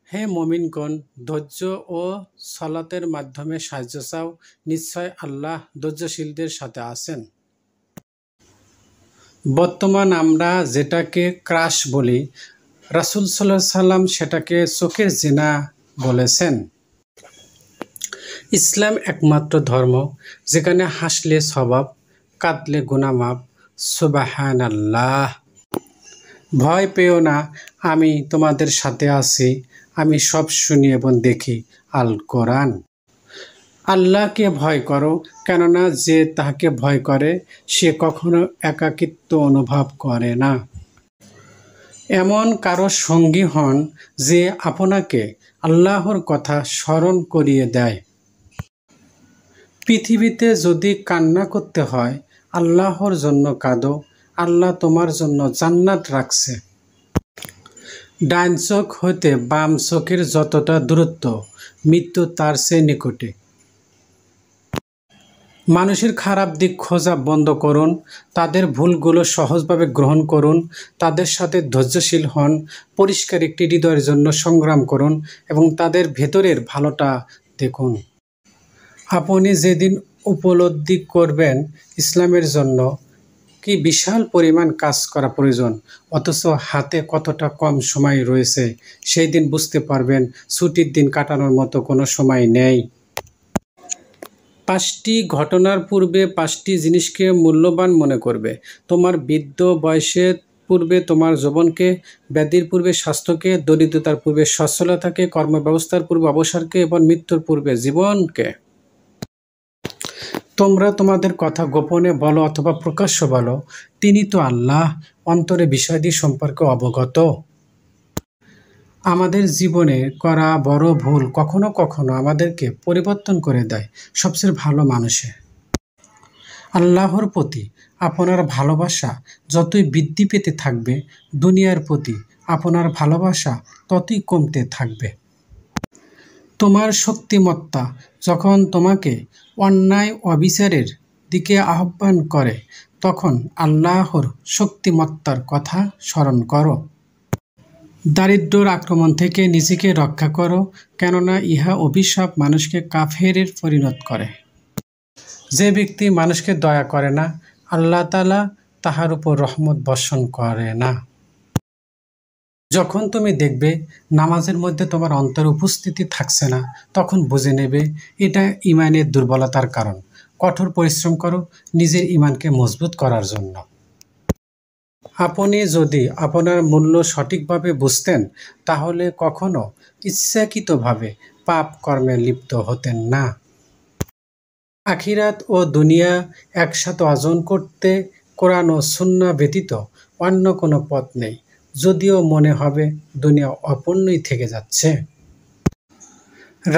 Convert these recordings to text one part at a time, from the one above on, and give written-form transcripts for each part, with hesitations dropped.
হে মুমিনগণ, ধৈর্য ও সালাতের মাধ্যমে সাহায্য চাও। নিশ্চয় আল্লাহ ধৈর্যশীলদের সাথে আছেন। বর্তমান আমরা যেটাকে ক্রাশ বলি, রাসূল সাল্লাল্লাহু আলাইহি সাল্লাম সেটাকে চোখের জিনা বলেছেন। ইসলাম একমাত্র ধর্ম যেখানে হাসলে সওয়াব, কাঁদলে গুনাহ মাফ। সুবহানাল্লাহ। ভয় পেও না, আমি তোমাদের সাথে আছি, আমি সব শুনি এবং দেখি। আল কোরআন। আল্লাহকে ভয় করো, কেননা যে তাহাকে ভয় করে সে কখনো একাকিত্ব অনুভব করে না। এমন কারো সঙ্গী হন যে আপনাকে আল্লাহর কথা স্মরণ করিয়ে দেয়। পৃথিবীতে যদি কান্না করতে হয়, আল্লাহর জন্য কাঁদো, আল্লাহ তোমার জন্য জান্নাত রাখছে। ডান চোখ হইতে বাম চোখের যতটা দূরত্ব, মৃত্যু তার চেয়ে নিকটে। মানুষের খারাপ দিক খোঁজা বন্ধ করুন, তাদের ভুলগুলো সহজভাবে গ্রহণ করুন, তাদের সাথে ধৈর্যশীল হন, পরিষ্কার একটি হৃদয়ের জন্য সংগ্রাম করুন এবং তাদের ভেতরের ভালোটা দেখুন। আপনি যেদিন উপলব্ধি করবেন ইসলামের জন্য কি বিশাল পরিমাণ কাজ করা প্রয়োজন, অথচ হাতে কতটা কম সময় রয়েছে, সেই দিন বুঝতে পারবেন ছুটির দিন কাটানোর মতো কোনো সময় নেই। 5টি ঘটনার পূর্বে 5টি জিনিসকে মূল্যবান মনে করবে। তোমার বৃদ্ধ বয়সের পূর্বে তোমার যৌবনকে, ব্যাধির পূর্বে স্বাস্থ্যকে, দরিদ্রতার পূর্বে সচ্ছলতাকে, কর্মব্যবস্থার পূর্বে অবসরকে এবং মৃত্যুর পূর্বে জীবনকে। তোমরা তোমাদের কথা গোপনে বলো অথবা প্রকাশ্য বলো, তিনি তো আল্লাহ অন্তরে বিষয়াদি সম্পর্কে অবগত। আমাদের জীবনে করা বড় ভুল কখনো কখনো আমাদেরকে পরিবর্তন করে দেয় সবচেয়ে ভালো মানুষে। আল্লাহর প্রতি আপনার ভালোবাসা যতই বৃদ্ধি পেতে থাকবে, দুনিয়ার প্রতি আপনার ভালোবাসা ততই কমতে থাকবে। তোমার শক্তিমত্তা যখন তোমাকে অন্যায় অবিচারের দিকে আহ্বান করে, তখন আল্লাহর শক্তিমত্তার কথা স্মরণ করো। দারিদ্র্যের আক্রমণ থেকে নিজেকে রক্ষা করো, কেননা ইহা অভিশাপ মানুষকে কাফেরের পরিণত করে। যে ব্যক্তি মানুষকে দয়া করে না, আল্লাহ তাআলা তাহার উপর রহমত বর্ষণ করে না। যখন তুমি দেখবে নামাজের মধ্যে তোমার অন্তরে উপস্থিতি থাকছে না, তখন বুঝে নেবে এটা ঈমানের দুর্বলতার কারণ। কঠোর পরিশ্রম করো নিজের ঈমানকে মজবুত করার জন্য। আপনি যদি আপনার মূল্য সঠিকভাবে বুঝতেন, তাহলে কখনো ইচ্ছাকৃতভাবে পাপ কর্মে লিপ্ত হতেন না। আখিরাত ও দুনিয়া একসাথে অর্জন করতে কোরআন ও সুন্নাহ ব্যতীত অন্য কোনো পথ নেই, যদিও মনে হবে দুনিয়া অপূর্ণই থেকে যাচ্ছে।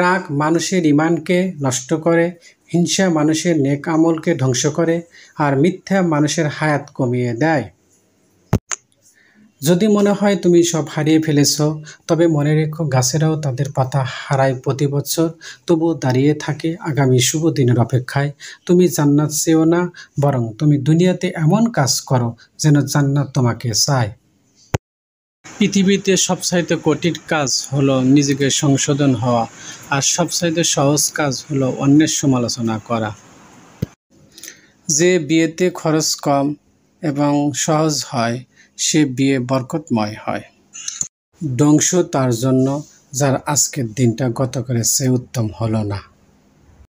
রাগ মানুষের ঈমানকে নষ্ট করে, হিংসা মানুষের নেক আমলকে ধ্বংস করে, আর মিথ্যা মানুষের হায়াত কমিয়ে দেয়। যদি মনে হয় তুমি সব হারিয়ে ফেলেছ, তবে মনে রেখো গাছেরাও তাদের পাতা হারায় প্রতি বছর, তবুও দাঁড়িয়ে থাকে আগামী শুভ দিনের অপেক্ষায়। তুমি জান্নাত চেও না, বরং তুমি দুনিয়াতে এমন কাজ করো যেন জান্নাত তোমাকে চায়। পৃথিবীতে সবচাইতে কঠিন কাজ হলো নিজেকে সংশোধন হওয়া, আর সবচাইতে সহজ কাজ হলো অন্যের সমালোচনা করা। যে বিয়েতে খরচ কম এবং সহজ হয়, সে বিয়ে বরকতময় হয়। ধ্বংস তার জন্য যার আজকের দিনটা গতকালের চেয়ে উত্তম হলো না।